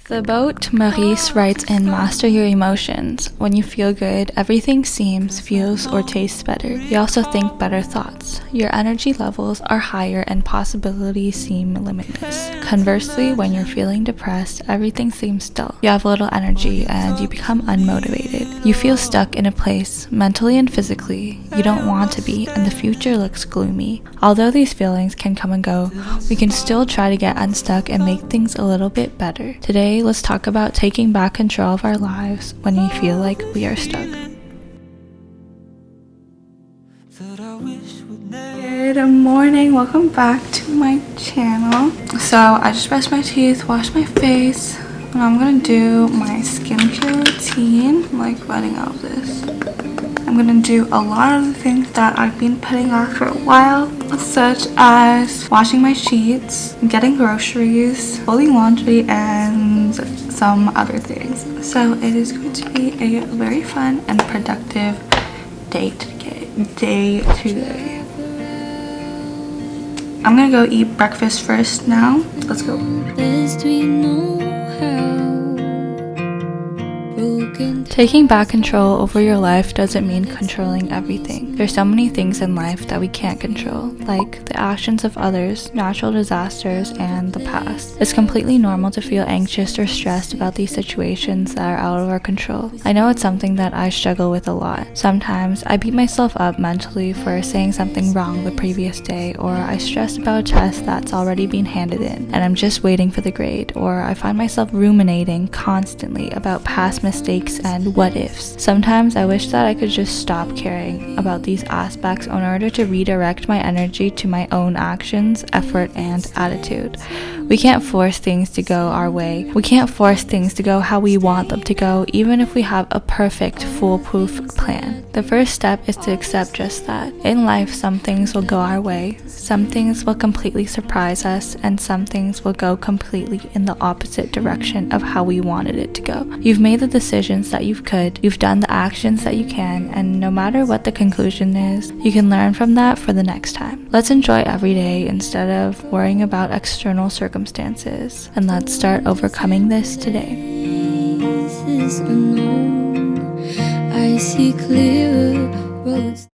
Thibaut Maurice writes in Master Your Emotions, when you feel good, everything seems, feels, or tastes better. You also think better thoughts. Your energy levels are higher and possibilities seem limitless. Conversely, when you're feeling depressed, everything seems dull. You have little energy and you become unmotivated. You feel stuck in a place, mentally and physically, you don't want to be, and the future looks gloomy. Although these feelings can come and go, we can still try to get unstuck and make things a little bit better. Today, let's talk about taking back control of our lives when we feel like we are stuck. Good morning, welcome back to my channel. So I just brushed my teeth, washed my face, and I'm gonna do my skincare routine. I'm like running out of this. I'm gonna do a lot of the things that I've been putting off for a while, such as washing my sheets, getting groceries, folding laundry, and some other things. So it is going to be a very fun and productive day today. I'm gonna go eat breakfast first now. Let's go. Taking back control over your life doesn't mean controlling everything. There's so many things in life that we can't control, like the actions of others, natural disasters, and the past. It's completely normal to feel anxious or stressed about these situations that are out of our control. I know it's something that I struggle with a lot. Sometimes I beat myself up mentally for saying something wrong the previous day, or I stress about a test that's already been handed in and I'm just waiting for the grade, or I find myself ruminating constantly about past mistakes and what ifs. Sometimes I wish that I could just stop caring about these aspects in order to redirect my energy to my own actions, effort, and attitude. We can't force things to go our way. We can't force things to go how we want them to go, even if we have a perfect, foolproof plan. The first step is to accept just that. In life, some things will go our way, some things will completely surprise us, and some things will go completely in the opposite direction of how we wanted it to go. You've made the decisions that you could, you've done the actions that you can, and no matter what the conclusion is, you can learn from that for the next time. Let's enjoy every day instead of worrying about external circumstances, and let's start overcoming this today. I see clearer roads.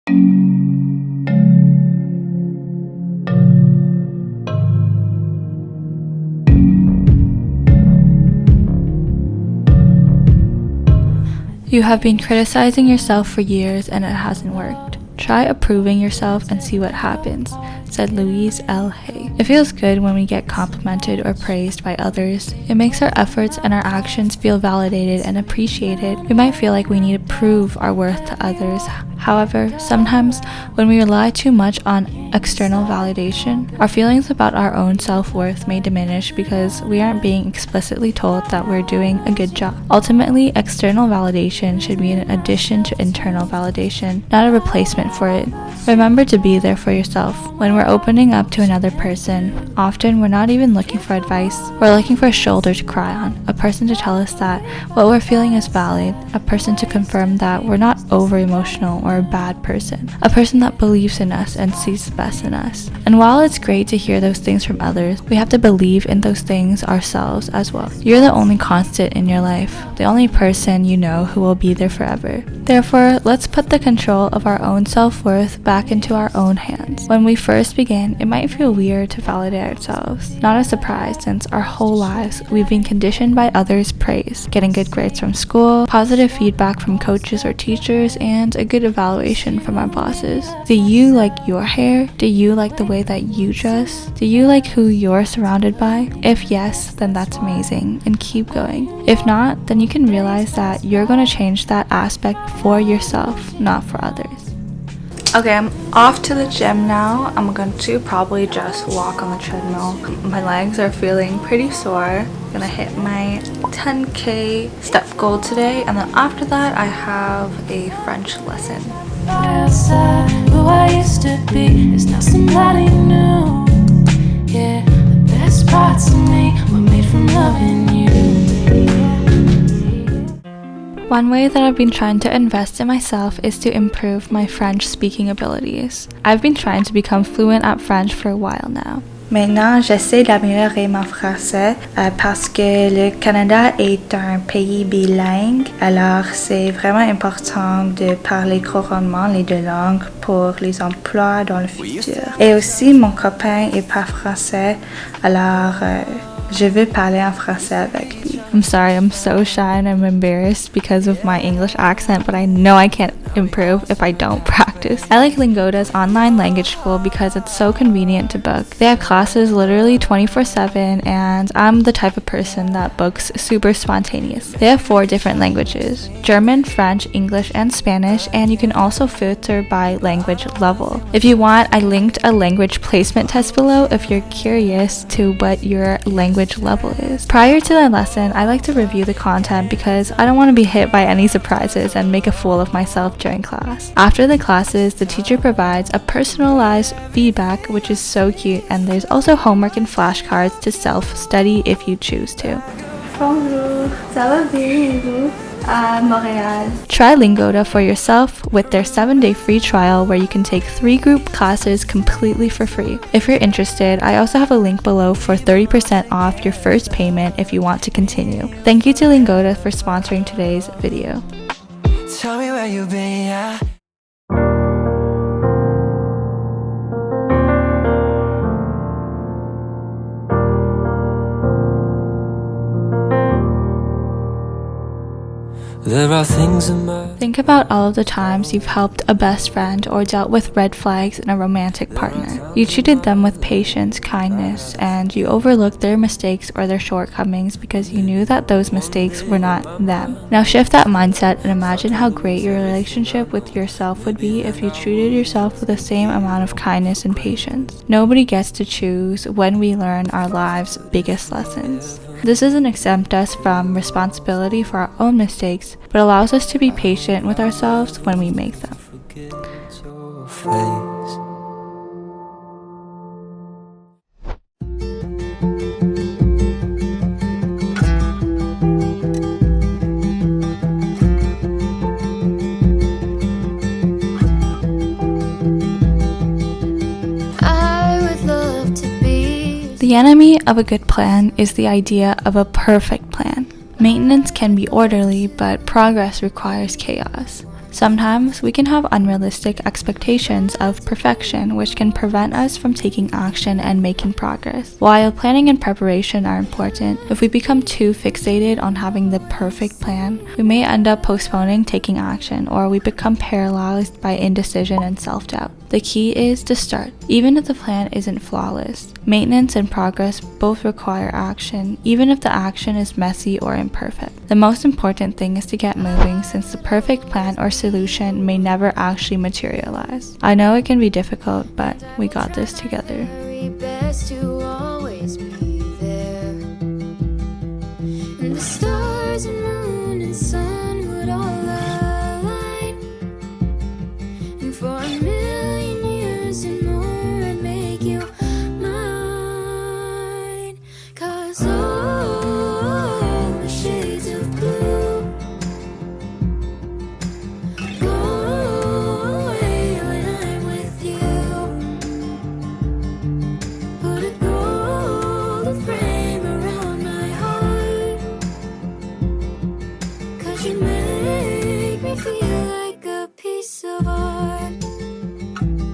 You have been criticizing yourself for years and it hasn't worked. Try approving yourself and see what happens, said Louise L. Hay. It feels good when we get complimented or praised by others. It makes our efforts and our actions feel validated and appreciated. We might feel like we need to prove our worth to others. However, sometimes when we rely too much on external validation, our feelings about our own self-worth may diminish because we aren't being explicitly told that we're doing a good job. Ultimately, external validation should be an addition to internal validation, not a replacement for it. Remember to be there for yourself. When we're opening up to another person, often we're not even looking for advice. We're looking for a shoulder to cry on, a person to tell us that what we're feeling is valid, a person to confirm that we're not over-emotional or a bad person, a person that believes in us and sees the best in us. And while it's great to hear those things from others, we have to believe in those things ourselves as well. You're the only constant in your life, the only person you know who will be there forever. Therefore, let's put the control of our own self-worth back into our own hands. When we first begin, it might feel weird to validate ourselves. Not a surprise, since our whole lives we've been conditioned by others' praise, getting good grades from school, positive feedback from coaches or teachers, and a good evaluation from our bosses. Do you like your hair? Do you like the way that you dress? Do you like who you're surrounded by? If yes, then that's amazing, and keep going. If not, then you can realize that you're going to change that aspect for yourself, not for others. Okay, I'm off to the gym now. I'm going to probably just walk on the treadmill. My legs are feeling pretty sore. I'm gonna hit my 10K step goal today, and then after that I have a French lesson. Who I used to be is now somebody new. Yeah, the best parts of me were made from loving you. One way that I've been trying to invest in myself is to improve my French speaking abilities. I've been trying to become fluent at French for a while now. Maintenant, j'essaie d'améliorer mon français parce que le Canada est un pays bilingue, alors c'est vraiment important de parler couramment les deux langues pour les emplois dans le futur. Et aussi, mon copain est pas français, alors je veux parler en français avec lui. I'm sorry, I'm so shy and I'm embarrassed because of my English accent, but I know I can't improve if I don't practice. I like Lingoda's online language school because it's so convenient to book. They have classes literally 24/7, and I'm the type of person that books super spontaneous. They have 4 different languages: German, French, English, and Spanish, and you can also filter by language level. If you want, I linked a language placement test below if you're curious to what your language level is. Prior to the lesson, I like to review the content because I don't want to be hit by any surprises and make a fool of myself during class. After the classes, the teacher provides a personalized feedback, which is so cute, and there's also homework and flashcards to self-study if you choose to. Bonjour, ça va bien, vous? Montréal. Try Lingoda for yourself with their 7-day free trial where you can take 3 group classes completely for free. If you're interested, I also have a link below for 30% off your first payment if you want to continue. Thank you to Lingoda for sponsoring today's video. Tell me where you've been, yeah. There are things in my... Think about all of the times you've helped a best friend or dealt with red flags in a romantic partner. You treated them with patience, kindness, and you overlooked their mistakes or their shortcomings because you knew that those mistakes were not them. Now shift that mindset and imagine how great your relationship with yourself would be if you treated yourself with the same amount of kindness and patience. Nobody gets to choose when we learn our lives' biggest lessons. This doesn't exempt us from responsibility for our own mistakes, but allows us to be patient with ourselves when we make them. The enemy of a good plan is the idea of a perfect plan. Maintenance can be orderly, but progress requires chaos. Sometimes we can have unrealistic expectations of perfection, which can prevent us from taking action and making progress. While planning and preparation are important, if we become too fixated on having the perfect plan, we may end up postponing taking action, or we become paralyzed by indecision and self-doubt. The key is to start, even if the plan isn't flawless. Maintenance and progress both require action, even if the action is messy or imperfect. The most important thing is to get moving, since the perfect plan or solution may never actually materialize. I know it can be difficult, but we got this together. Best to always be there. And the stars and moon and sun